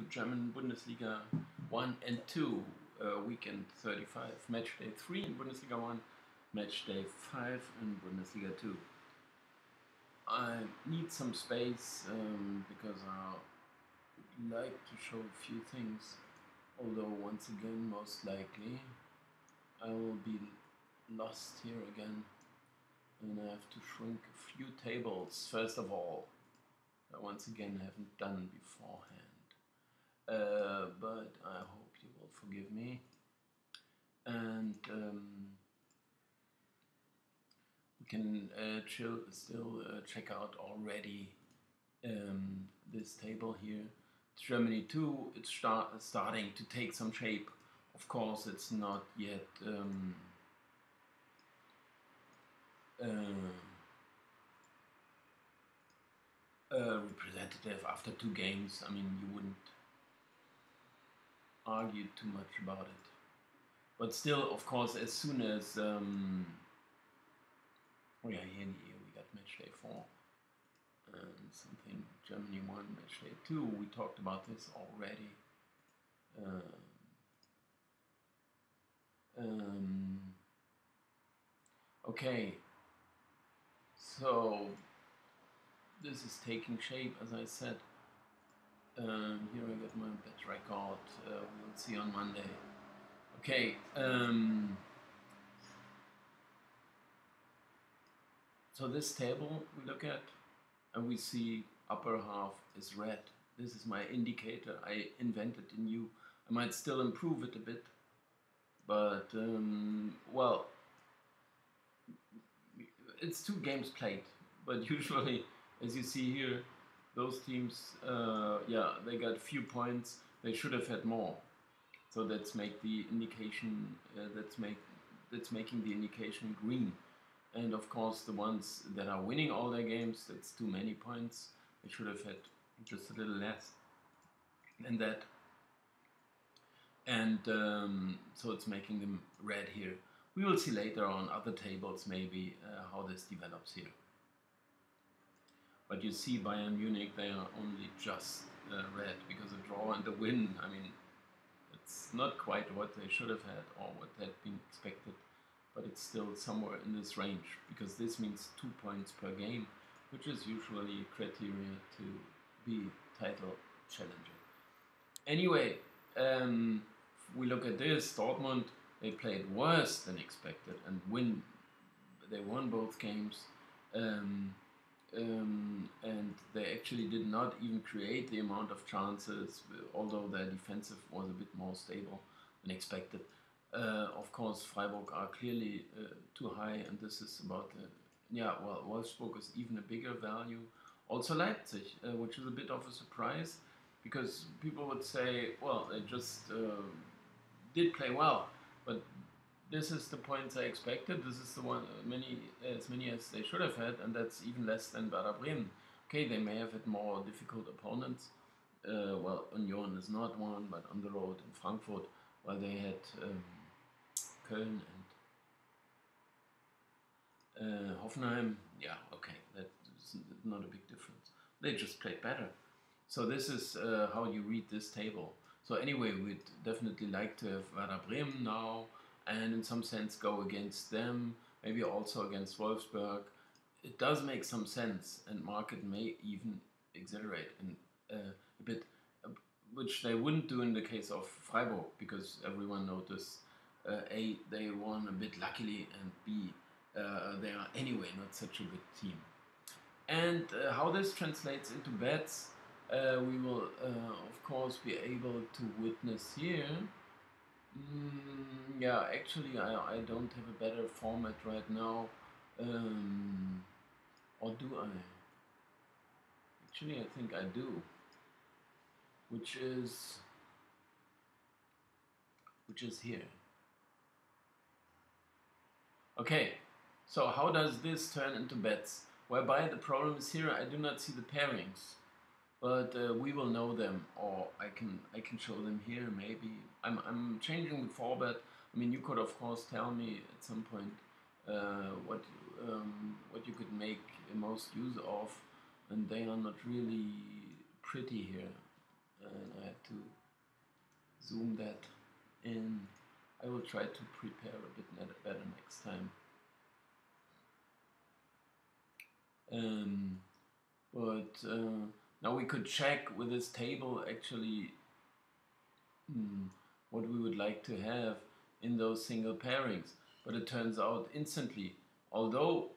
German Bundesliga 1 and 2, weekend 35, match day 3 in Bundesliga 1, match day 5 in Bundesliga 2. I need some space because I would like to show a few things, although once again, most likely, I will be lost here again and I have to shrink a few tables, first of all, I once again haven't done beforehand. But I hope you will forgive me. And we can still check out already this table here. Germany 2, it's starting to take some shape. Of course, it's not yet representative after 2 games. I mean, you wouldn't argue too much about it. But still, of course, as soon as oh yeah, here we got match day 4 and something Germany 1, match day 2. We talked about this already. Okay, so this is taking shape, as I said. Here I got my bet record. We'll see on Monday. Okay. So this table we look at, and we see upper half is red. This is my indicator. I invented a new. I might still improve it a bit, but well, it's 2 games played. But usually, as you see here, those teams, yeah, they got few points. They should have had more. So that's make the indication. That's making the indication green. And of course, the ones that are winning all their games, that's too many points. They should have had just a little less than that. And so it's making them red here. We will see later on other tables maybe how this develops here. But you see Bayern Munich, they are only just red because a draw and a win, I mean, it's not quite what they should have had or what had been expected, but it's still somewhere in this range because this means 2 points per game, which is usually a criteria to be title challenger. Anyway, we look at this. Dortmund, they played worse than expected and they won both games. And they actually did not even create the amount of chances, although their defensive was a bit more stable than expected. Of course, Freiburg are clearly too high, and this is about Wolfsburg is even a bigger value. Also Leipzig, which is a bit of a surprise, because people would say, well, they just did play well, but this is the points I expected. This is the one as many as they should have had, and that's even less than Werder Bremen. Okay, they may have had more difficult opponents. Well, Union is not one, but on the road in Frankfurt, while they had Köln and Hoffenheim. Yeah, okay, that's not a big difference. They just played better. So this is how you read this table. So anyway, we'd definitely like to have Werder Bremen now, and in some sense go against them, maybe also against Wolfsburg. It does make some sense, and market may even exaggerate a bit, which they wouldn't do in the case of Freiburg, because everyone noticed A, they won a bit luckily, and B, they are anyway not such a good team. And how this translates into bets, we will of course be able to witness here. Yeah, actually, I don't have a better format right now. Or do I? Actually, I think I do. Which is here. Okay, so how does this turn into bets? Whereby the problem is here, I do not see the pairings. But we will know them, or I can show them here. Maybe I'm changing the format. I mean, you could of course tell me at some point what you could make the most use of, and they are not really pretty here. and I had to zoom that in. I will try to prepare a bit better next time. But now we could check with this table actually what we would like to have in those single pairings. But it turns out instantly, although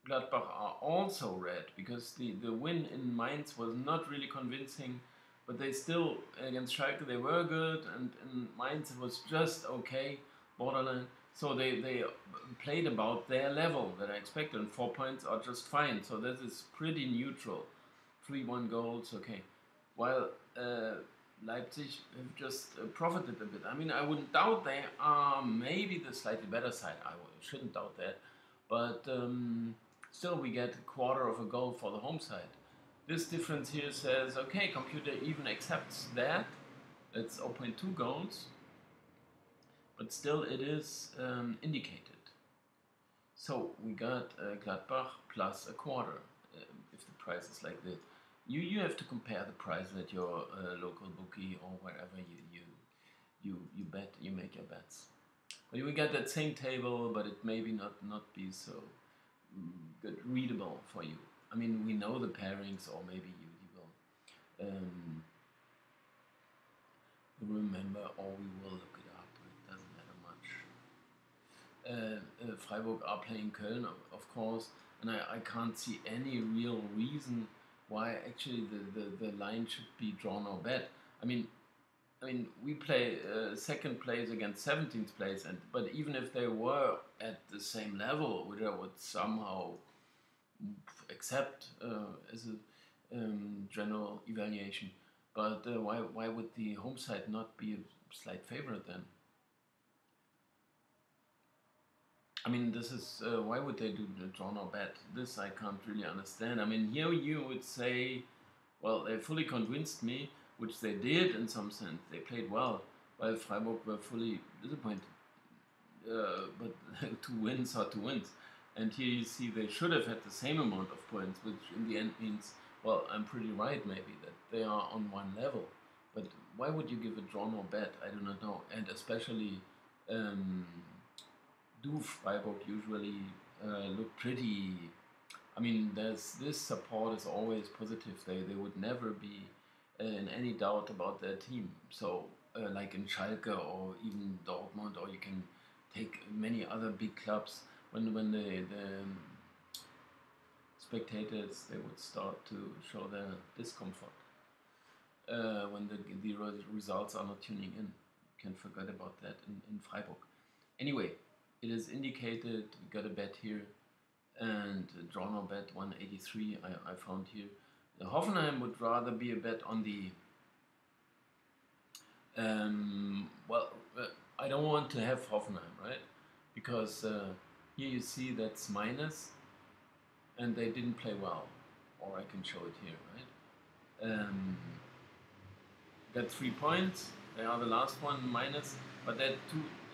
Gladbach are also red, because the win in Mainz was not really convincing, but they still, against Schalke, they were good, and in Mainz it was just okay, borderline. So they played about their level that I expected, and 4 points are just fine. So this is pretty neutral. 3-1 goals, okay. While Leipzig have just profited a bit. I mean, I wouldn't doubt they are maybe the slightly better side. I shouldn't doubt that. But still, we get a quarter of a goal for the home side. This difference here says, okay, computer even accepts that. It's 0.2 goals. But still, it is indicated. So we got Gladbach plus a quarter, if the price is like this. You have to compare the price at your local bookie or wherever you bet, you make your bets. But we got that same table, but it maybe not be so good readable for you. I mean, we know the pairings, or maybe you will remember, or we will look it up. It doesn't matter much. Freiburg are playing Köln, of course, and I can't see any real reason why actually the line should be drawn or bet. I mean, we play second place against 17th place, but even if they were at the same level, which I would somehow accept as a general evaluation, but why would the home side not be a slight favorite then? I mean, this is why would they do the draw or bet? This I can't really understand. I mean, here you would say, well, they fully convinced me, which they did in some sense. They played well, while Freiburg were fully disappointed. But 2 wins are 2 wins. And here you see they should have had the same amount of points, which in the end means, well, I'm pretty right maybe, that they are on one level. But why would you give a draw or bet? I do not know. And especially, do Freiburg usually look pretty. I mean, there's this support is always positive. They would never be in any doubt about their team. So like in Schalke or even Dortmund, or you can take many other big clubs, when the spectators, they would start to show their discomfort when the results are not tuning in. You can forget about that in Freiburg. Anyway, it is indicated. We got a bet here, and draw no bet 183 I found here. The Hoffenheim would rather be a bet on the I don't want to have Hoffenheim, right? Because here you see that's minus, and they didn't play well, or I can show it here, right? Got 3 points. They are the last one minus, but that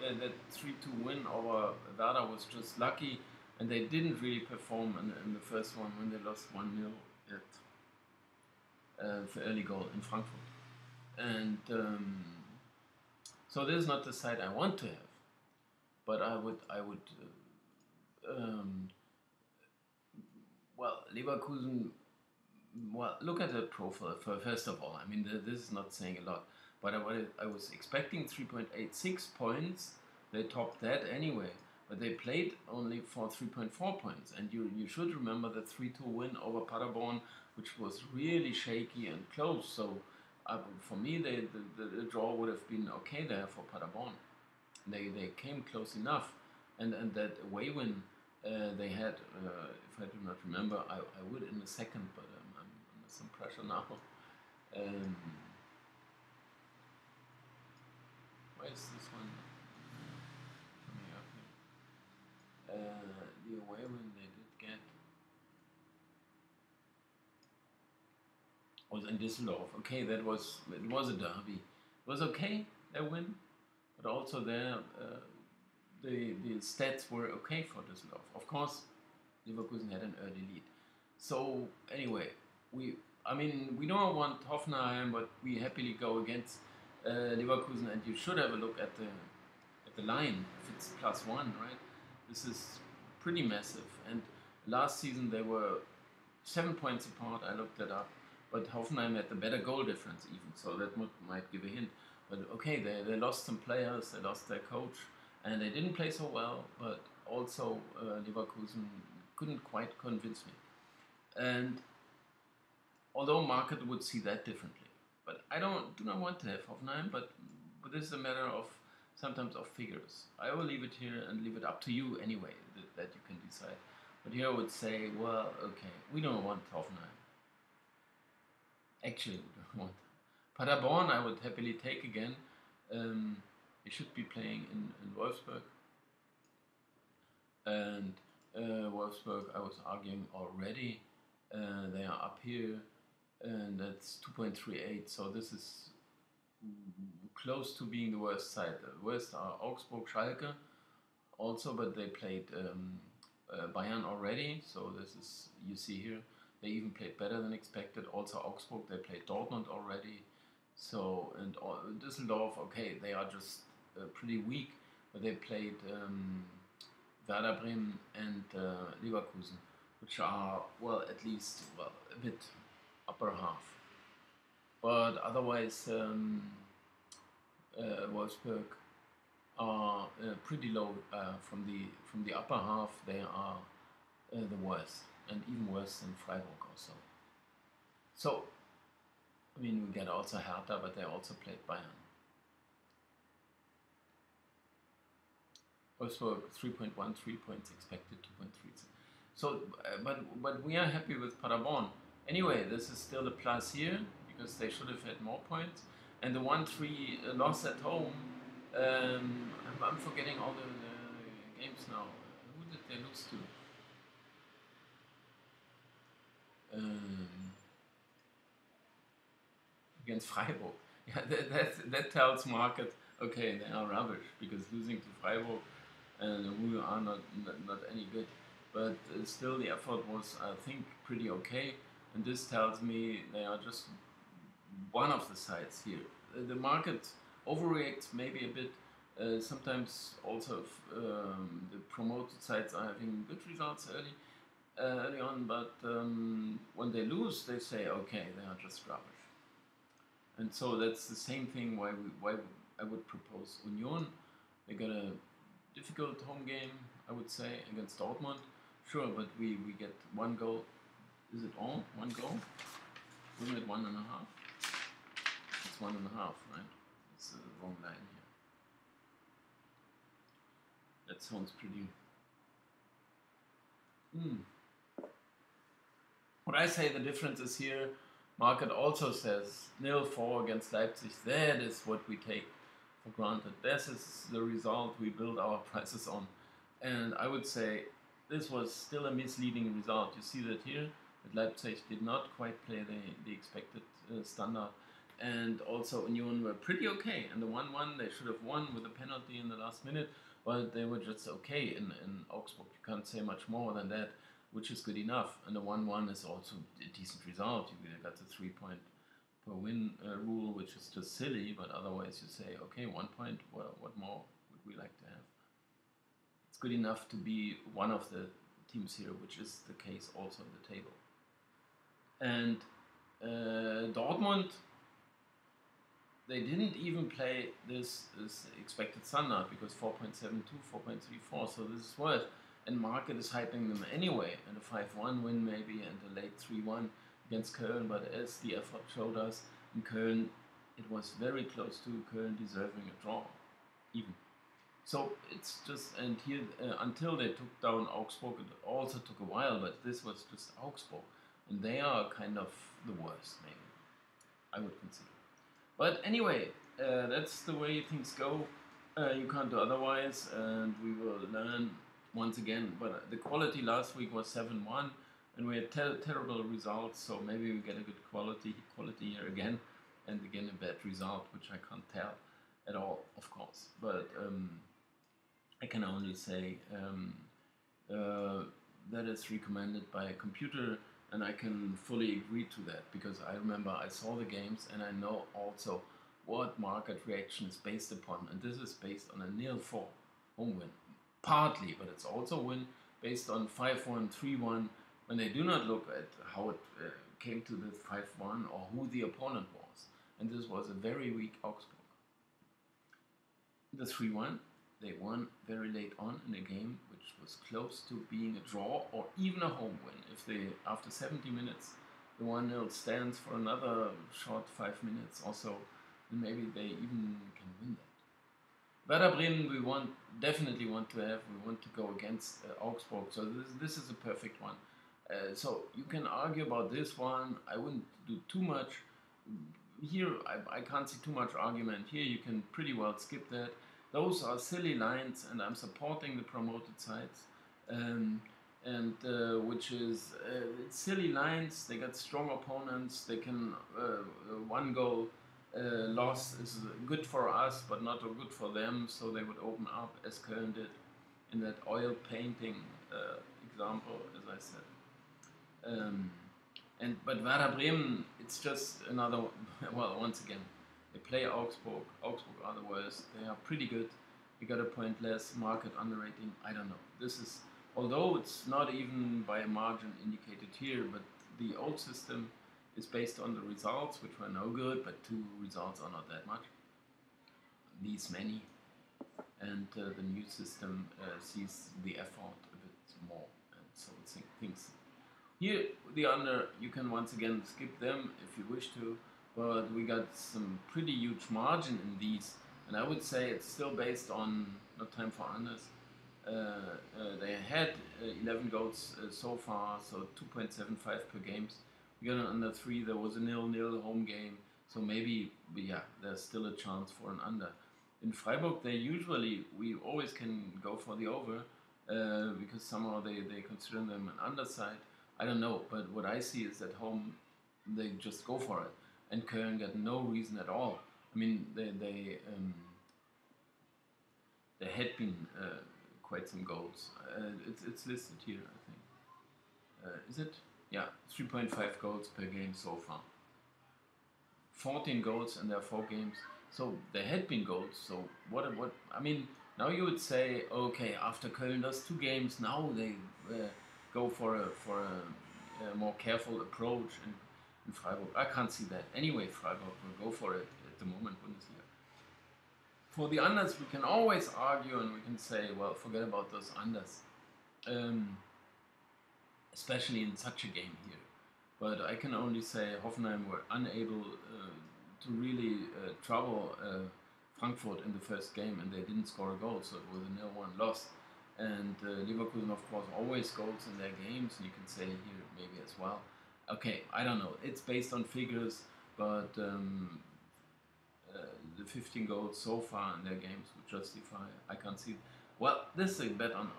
3-2 win over Werder was just lucky, and they didn't really perform in the first one when they lost 1-0 at the early goal in Frankfurt. And so this is not the side I want to have, but I would well, Leverkusen. Well, look at the profile first of all. I mean, this is not saying a lot, but I was expecting 3.86 points. They topped that anyway, but they played only for 3.4 points. And you should remember the 3-2 win over Paderborn, which was really shaky and close. So for me, the draw would have been okay there for Paderborn. They came close enough, and that away win they had, if I do not remember, I would in a second, but I'm under some pressure now. Why is this one coming up here? The away win they did get was in Düsseldorf. Okay, it was a derby. It was okay, their win, but also there the stats were okay for Düsseldorf. Of course, Leverkusen had an early lead. So anyway, I mean, we don't want Hoffenheim, but we happily go against Leverkusen, and you should have a look at the line. If it's +1, right? This is pretty massive. And last season they were 7 points apart. I looked that up, but Hoffenheim had the better goal difference even, so that might give a hint. But okay, they lost some players, they lost their coach, and they didn't play so well. But also Leverkusen couldn't quite convince me. And although market would see that differently, but I do not want to have Hoffenheim. But this is a matter of sometimes of figures. I will leave it here and leave it up to you anyway that you can decide. But here I would say, well, okay, we don't want Hoffenheim. Actually, we don't want Paderborn. I would happily take again. They should be playing in Wolfsburg. And Wolfsburg, I was arguing already. They are up here, and that's 2.38. So this is close to being the worst side. The worst are Augsburg, Schalke, also, but they played Bayern already. So this is, you see here, they even played better than expected. Also Augsburg, they played Dortmund already. So, and Düsseldorf, okay, they are just pretty weak, but they played Werder Bremen and Leverkusen, which are, well, at least, well, a bit upper half. But otherwise, Wolfsburg are pretty low from the upper half. They are the worst, and even worse than Freiburg also. So, I mean, we get also Hertha, but they also played Bayern. Wolfsburg 3.13 points expected, 2.3. So, but we are happy with Paderborn. Anyway, this is still a plus here because they should have had more points. And the 1-3 loss at home. I'm forgetting all the games now. Who did they lose to? Against Freiburg. Yeah, that tells market, okay, they are rubbish because losing to Freiburg and we are not any good. But still, the effort was, I think, pretty okay. And this tells me they are just one of the sides here. The market overreacts maybe a bit. Sometimes also the promoted sides are having good results early on, but when they lose, they say, okay, they are just rubbish. And so that's the same thing why I would propose Union. They got a difficult home game, I would say, against Dortmund. Sure, but we get one goal. Is it all? One goal? Isn't it 1.5? It's 1.5, right? It's the wrong line here. That sounds pretty... What I say the difference is here, market also says 0-4 against Leipzig. That is what we take for granted. This is the result we build our prices on. And I would say this was still a misleading result. You see that here, that Leipzig did not quite play the expected standard. And also Union were pretty okay. And the 1-1, they should have won with a penalty in the last minute, but they were just okay in Augsburg. You can't say much more than that, which is good enough. And the 1-1 is also a decent result. You got the 3-point per win rule, which is just silly, but otherwise you say, okay, 1 point, well, what more would we like to have? It's good enough to be one of the teams here, which is the case also in the table. And Dortmund, they didn't even play this expected standard because 4.72, 4.34, so this is worse. And market is hyping them anyway, and a 5-1 win maybe, and a late 3-1 against Köln, but as the effort showed us, in Köln, it was very close to Köln deserving a draw, even. So it's just, and here, until they took down Augsburg, it also took a while, but this was just Augsburg, and they are kind of the worst, maybe, I would consider. But anyway, that's the way things go. You can't do otherwise, and we will learn once again. But the quality last week was 7-1, and we had terrible results, so maybe we get a good quality here again, and again a bad result, which I can't tell at all, of course. But I can only say that it's recommended by a computer, and I can fully agree to that because I remember I saw the games and I know also what market reaction is based upon, and this is based on a 0-4 home win, partly, but it's also a win based on 5-1, 3-1, when they do not look at how it came to the 5-1 or who the opponent was. And this was a very weak Augsburg. The 3-1, they won very late on in a game which was close to being a draw or even a home win. If they, after 70 minutes, the 1-0 stands for another short 5 minutes or so, then maybe they even can win that. Werder Bremen, we definitely want to have. We want to go against Augsburg, so this is a perfect one. So you can argue about this one. I wouldn't do too much. Here, I can't see too much argument. Here, you can pretty well skip that. Those are silly lines, and I'm supporting the promoted sides. Which is it's silly lines. They got strong opponents. They can one goal loss is good for us, but not good for them. So they would open up as Köln did in that oil painting example, as I said. But Werder Bremen, it's just another. Well, once again, they play Augsburg. Augsburg are the worst. They are pretty good. We got a point less. Market underrating. I don't know. This is, although it's not even by a margin indicated here, but the old system is based on the results, which were no good, but 2 results are not that much. These many, and the new system sees the effort a bit more, and so things. Here, the under, you can once again skip them if you wish to, but we got some pretty huge margin in these, and I would say it's still based on no time for unders. They had 11 goals so far, so 2.75 per games. We got an under 3, there was a 0-0 home game, so maybe, yeah, there's still a chance for an under. In Freiburg, we always can go for the over, because somehow they consider them an underside. I don't know, but what I see is at home they just go for it, and Köln got no reason at all. I mean, they had been quite some goals. It's listed here, I think. Is it? Yeah, 3.5 goals per game so far. 14 goals in their 4 games. So there had been goals. So what? I mean, now you would say, okay, after Köln does 2 games, now they go for a more careful approach in Freiburg. I can't see that. Anyway, Freiburg will go for it at the moment, Bundesliga. For the unders, we can always argue and we can say, well, forget about those unders. Especially in such a game here. But I can only say Hoffenheim were unable to really trouble Frankfurt in the first game, and they didn't score a goal, so it was a 0-1 loss. And Leverkusen, of course, always goals in their games, and you can say here maybe as well. Okay, I don't know. It's based on figures, but the 15 goals so far in their games would justify. I can't see. Well, this is a bet on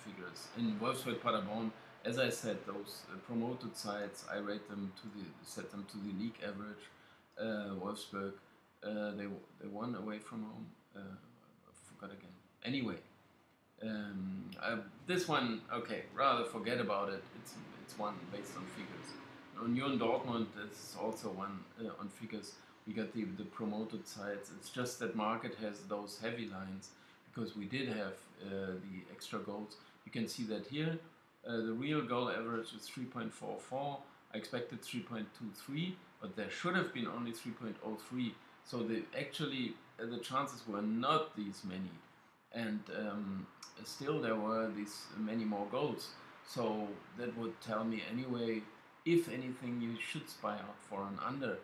figures. In Wolfsburg, Paderborn, as I said, those promoted sides, I rate them set them to the league average. Wolfsburg, they won away from home. I forgot again. Anyway, this one, okay, rather forget about it. It's one based on figures. Union Dortmund is also one on figures. We got the promoted sides. It's just that market has those heavy lines because we did have the extra goals. You can see that here. The real goal average is 3.44. I expected 3.23, but there should have been only 3.03. So the chances were not these many, and still there were these many more goals. So that would tell me anyway, if anything, you should spy out for an under,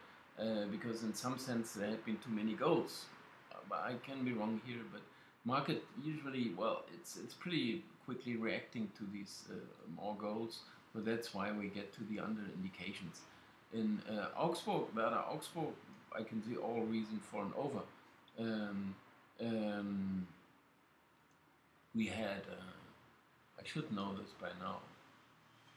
because in some sense there had been too many goals. But I can be wrong here, but market usually, well, it's pretty quickly reacting to these more goals, so that's why we get to the under indications. In Werder Augsburg, I can see all reason for an over. We had, I should know this by now,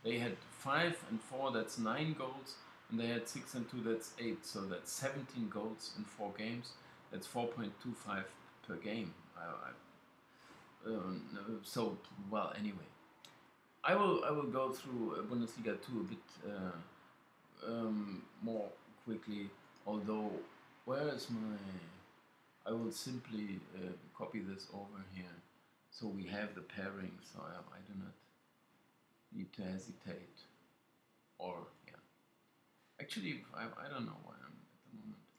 they had 5 and 4, that's 9 goals, and they had 6 and 2, that's 8, so that's 17 goals in 4 games, that's 4.25 per game. So, well, anyway. I will go through Bundesliga 2 a bit more quickly. Although, where is my? I will simply copy this over here, so we have the pairing. So I do not need to hesitate. Or yeah, actually I don't know why I'm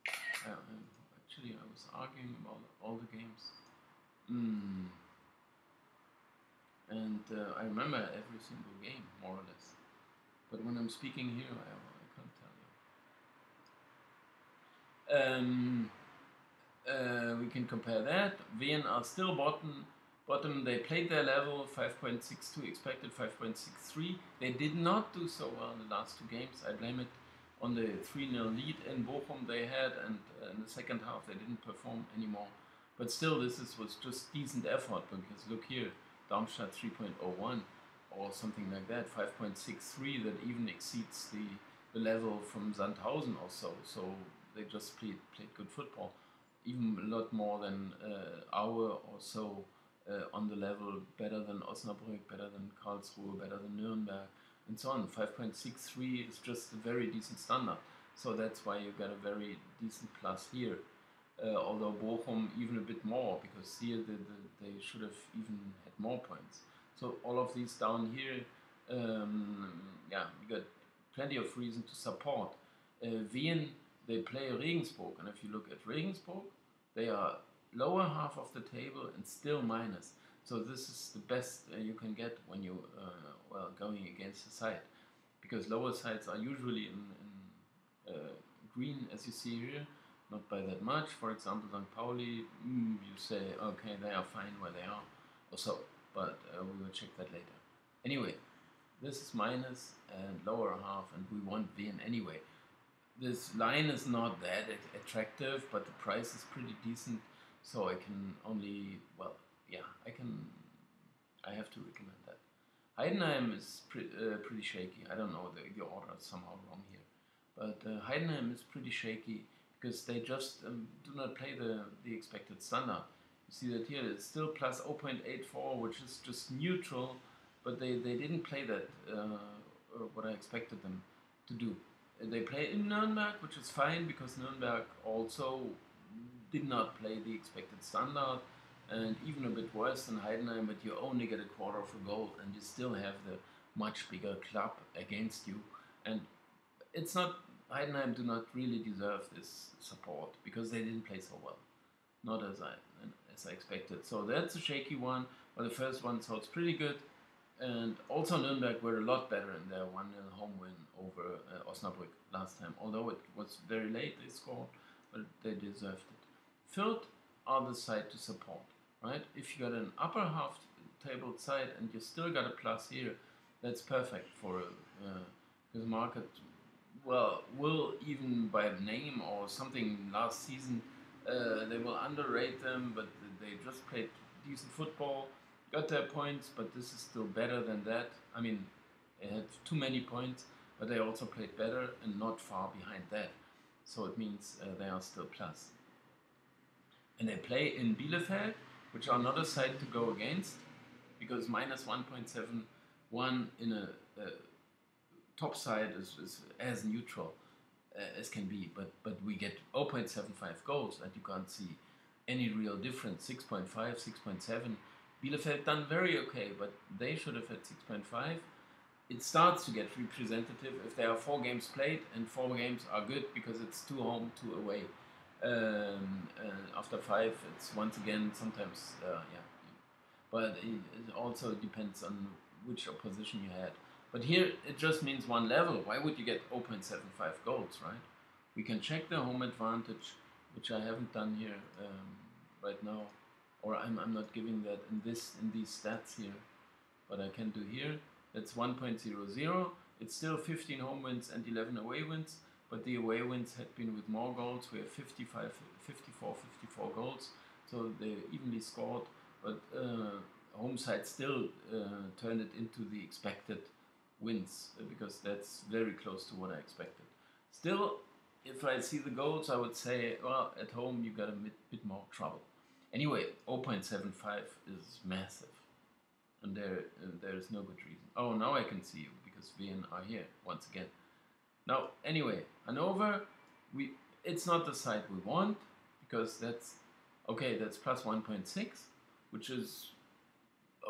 at the moment. Actually I was arguing about all the games. Mm. And I remember every single game, more or less. But when I'm speaking here, I can't tell you. We can compare that. Wien are still bottom. They played their level, 5.62 expected, 5.63. They did not do so well in the last two games. I blame it on the 3-0 lead in Bochum they had, and in the second half they didn't perform anymore. But still, was just decent effort, because look here, Darmstadt 3.01 or something like that, 5.63, that even exceeds the level from Sandhausen or so. So they just played good football, even a lot more than Aue or so, on the level, better than Osnabrück, better than Karlsruhe, better than Nürnberg, and so on. 5.63 is just a very decent standard. So that's why you got a very decent plus here. Although Bochum even a bit more, because here they should have even had more points. So all of these down here, yeah, we got plenty of reason to support. Wien, they play Regensburg, and if you look at Regensburg, they are lower half of the table and still minus. So this is the best you can get when you going against the side, because lower sides are usually in green, as you see here, not by that much. For example, St. Pauli, you say, okay, they are fine where they are, or so, but we will check that later. Anyway, this is minus and lower half, and we want Wien anyway. This line is not that attractive, but the price is pretty decent, so I can only, well, yeah, I have to recommend that. Heidenheim is pretty shaky. I don't know, the order is somehow wrong here. But Heidenheim is pretty shaky, because they just do not play the expected standard. You see that here, it's still plus 0.84, which is just neutral, but they didn't play that, what I expected them to do. They play in Nürnberg, which is fine, because Nürnberg also did not play the expected standard, and even a bit worse than Heidenheim, but you only get a quarter of a goal, and you still have the much bigger club against you. And it's not, Heidenheim do not really deserve this support, because they didn't play so well, not as I expected. So that's a shaky one, but the first one sounds pretty good. And also Nürnberg were a lot better in their 1-0 home win over Osnabrück last time. Although it was very late they scored, but they deserved it. Fürth are the side to support, right? If you got an upper half table side and you still got a plus here, that's perfect for because market, well, will even by name or something last season, they will underrate them, but they just played decent football. Got their points, but this is still better than that. I mean, they had too many points, but they also played better and not far behind that. So it means they are still plus. And they play in Bielefeld, which are not a side to go against, because minus 1.71 in a top side is as neutral as can be. But we get 0.75 goals, and you can't see any real difference. 6.5, 6.7. Bielefeld done very okay, but they should have had 6.5. It starts to get representative if there are 4 games played, and 4 games are good because it's 2 home, 2 away. After 5, it's once again sometimes, yeah. But it also depends on which opposition you had. But here it just means one level. Why would you get 0.75 goals, right? We can check the home advantage, which I haven't done here right now. Or I'm not giving that in these stats here, but I can do here. That's 1.00. It's still 15 home wins and 11 away wins, but the away wins had been with more goals. We have 54 goals, so they evenly scored, but home side still turned it into the expected wins, because that's very close to what I expected. Still, if I see the goals, I would say, well, at home you got a bit more trouble. Anyway, 0.75 is massive. and there is no good reason. Oh, now I can see you because Wien are here once again. Now, anyway, Hanover, it's not the side we want because that's okay. That's plus 1.6, which is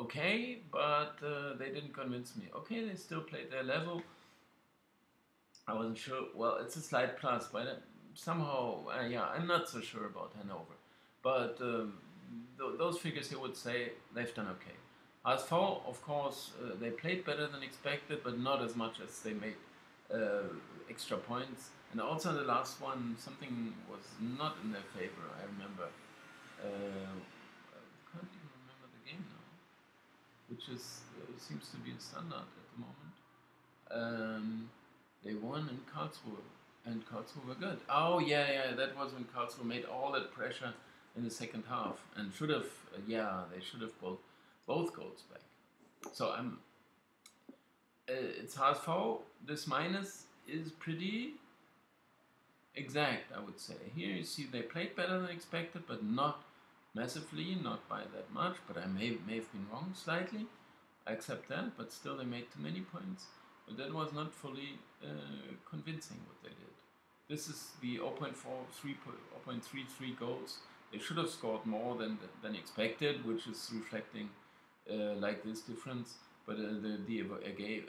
okay, but they didn't convince me. Okay, they still played their level. I wasn't sure. Well, it's a slight plus, but somehow, yeah, I'm not so sure about Hanover. But those figures here would say they've done okay. HSV, of course, they played better than expected, but not as much as they made extra points. And also in the last one, something was not in their favor. I remember. I can't even remember the game now, which is seems to be a standard at the moment. They won in Karlsruhe, and Karlsruhe were good. Oh yeah, that was when Karlsruhe made all that pressure in the second half, and should have, they should have both goals back. So it's HSV. This minus is pretty exact, I would say. Here you see they played better than expected, but not massively, not by that much. But I may have been wrong slightly. I accept that, but still they made too many points. But that was not fully convincing what they did. This is the 0.33 goals. They should have scored more than expected, which is reflecting like this difference. But the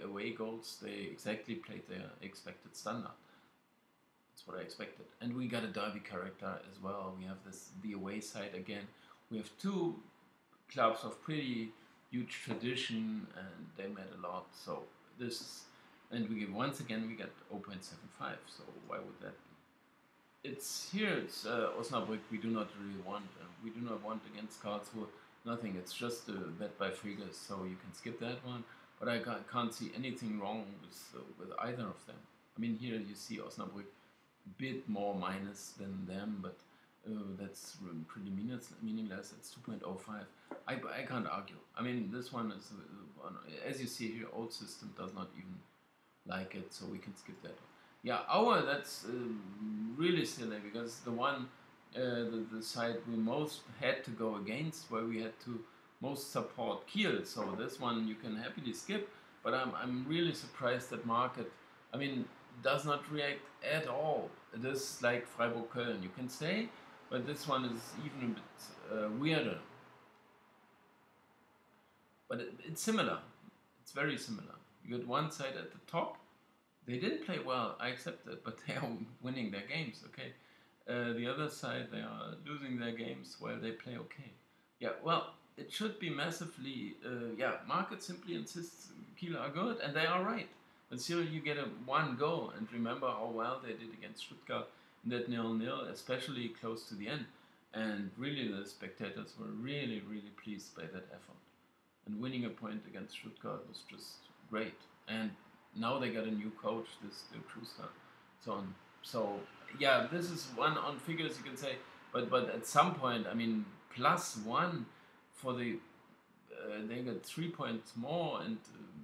away goals, they exactly played their expected standard. That's what I expected. And we got a derby character as well. We have the away side again. We have two clubs of pretty huge tradition, and they met a lot. So and once again we get 0.75. So why would that be? It's Osnabrück. We do not really want. We do not want against Karlsruhe. Nothing. It's just a bet by figures, so you can skip that one. But I can't see anything wrong with either of them. I mean, here you see Osnabrück a bit more minus than them, but that's pretty meaningless. It's 2.05. I can't argue. I mean, this one is, as you see here, old system does not even like it, so we can skip that one. Yeah, that's really silly, because the one, the side we most had to go against, where we had to most support Kiel, so this one you can happily skip, but I'm really surprised that market, I mean, does not react at all. It is like Freiburg-Köln, you can say, but this one is even a bit weirder. But it's similar. It's very similar. You got one side at the top. They didn't play well, I accept it, but they are winning their games, okay? The other side, they are losing their games while they play okay. Yeah, well, it should be massively, market simply insists Kiel are good, and they are right. But still, you get one goal, and remember how well they did against Stuttgart in that 0-0, especially close to the end. And really, the spectators were really, really pleased by that effort. And winning a point against Stuttgart was just great. And now they got a new coach, this Kruster, so on. So yeah, this is one on figures you can say, but at some point, I mean, +1 for the they got 3 points more and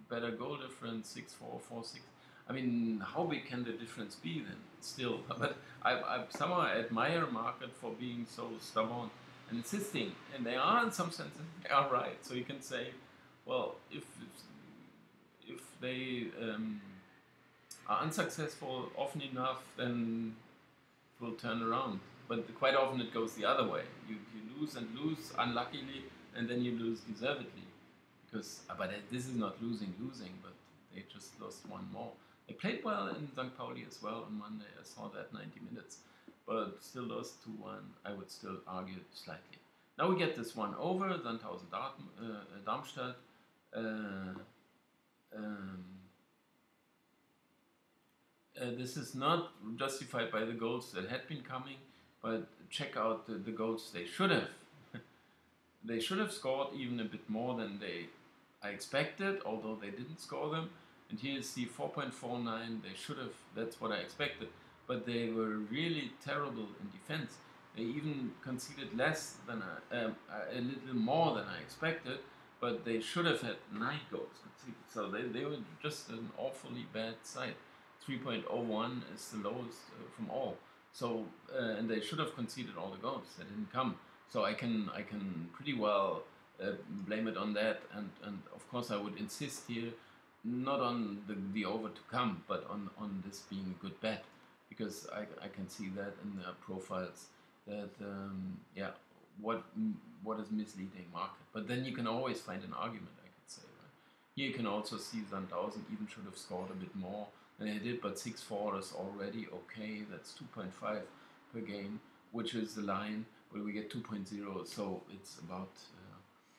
better goal difference, 6-4, 4-6. I mean, how big can the difference be then? Still, but I somehow admire market for being so stubborn and insisting, and they are in some sense they are right. So you can say, well, if they are unsuccessful often enough, then it will turn around. But quite often it goes the other way. You lose and lose unluckily, and then you lose deservedly. Because, but this is not losing, but they just lost one more. They played well in St. Pauli as well on Monday. I saw that 90 minutes, but still lost 2-1. I would still argue slightly. Now we get this one over, Sandhausen Darmstadt. This is not justified by the goals that had been coming, but check out the goals they should have. They should have scored even a bit more than I expected, although they didn't score them. And here you see 4.49. They should have. That's what I expected, but they were really terrible in defense. They even conceded less than a little more than I expected, but they should have had 9 goals conceded. So they were just an awfully bad side. 3.01 is the lowest from all. So and they should have conceded all the goals. They didn't come. So I can pretty well blame it on that, and of course I would insist here not on the over to come, but on this being a good bet, because I can see that in their profiles that yeah, what what is misleading market. But then you can always find an argument, I could say. Right? Here you can also see Sandhausen even should have scored a bit more than they did, but 6-4 is already okay. That's 2.5 per game, which is the line where we get 2.0. So it's about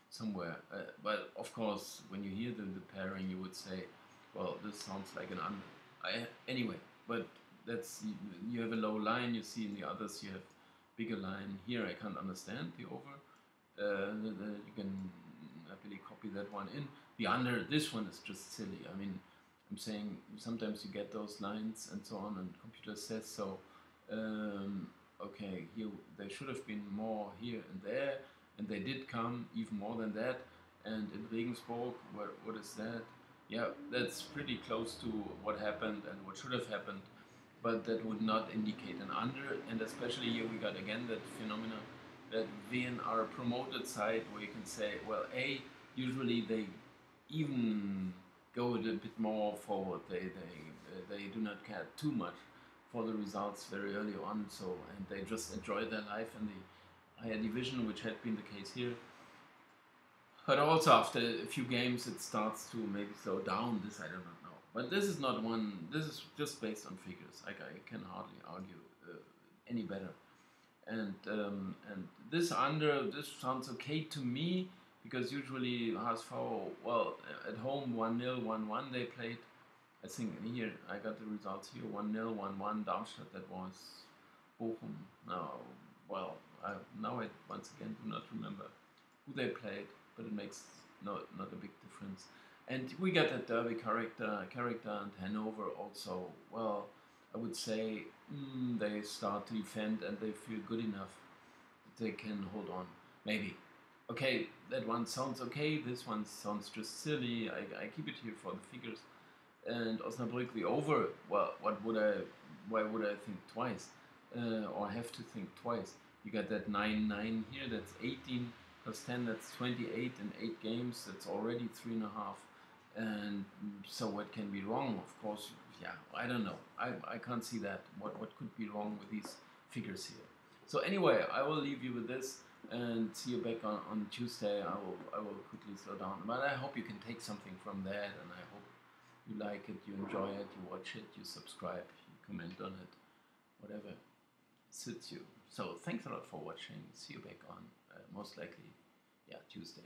somewhere. But of course, when you hear the pairing, you would say, well, this sounds like an under. Anyway, but that's you have a low line. You see in the others you have bigger line. Here I can't understand the over. You can happily copy that one in. The under, this one is just silly. I mean, I'm saying sometimes you get those lines and so on, and computer says so. Okay, here there should have been more here and there, and they did come even more than that. And in Regensburg, what is that? Yeah, that's pretty close to what happened and what should have happened, but that would not indicate an under. And especially here we got again that phenomena that Wien are a promoted side where you can say, well, usually they even go a bit more forward. They do not care too much for the results very early on. So and they just enjoy their life in the higher division, which had been the case here. But also after a few games, it starts to maybe slow down. This I do not know. But this is not one. This is just based on figures. I can hardly argue any better. And this under, this sounds okay to me, because usually HSV, well, at home 1-0, 1-1 they played. I think here I got the results here 1-0, 1-1 Darmstadt. That was Bochum. Now, well, now I once again do not remember who they played, but it makes not a big difference. And we got that derby character, and Hanover also. Well, I would say they start to defend and they feel good enough that they can hold on. Maybe. Okay, that one sounds okay. This one sounds just silly. I keep it here for the figures. And Osnabrück the over. Well, why would I think twice? Or have to think twice? You got that 9-9 here. That's 18 plus 10. That's 28 in 8 games. That's already 3.5. And so what can be wrong? Of course, yeah, I don't know. I can't see that. What could be wrong with these figures here? So anyway, I will leave you with this and see you back on Tuesday. I will quickly slow down. But I hope you can take something from that, and I hope you like it, you enjoy it, you watch it, you subscribe, you comment on it, whatever suits you. So thanks a lot for watching. See you back on most likely, yeah, Tuesday.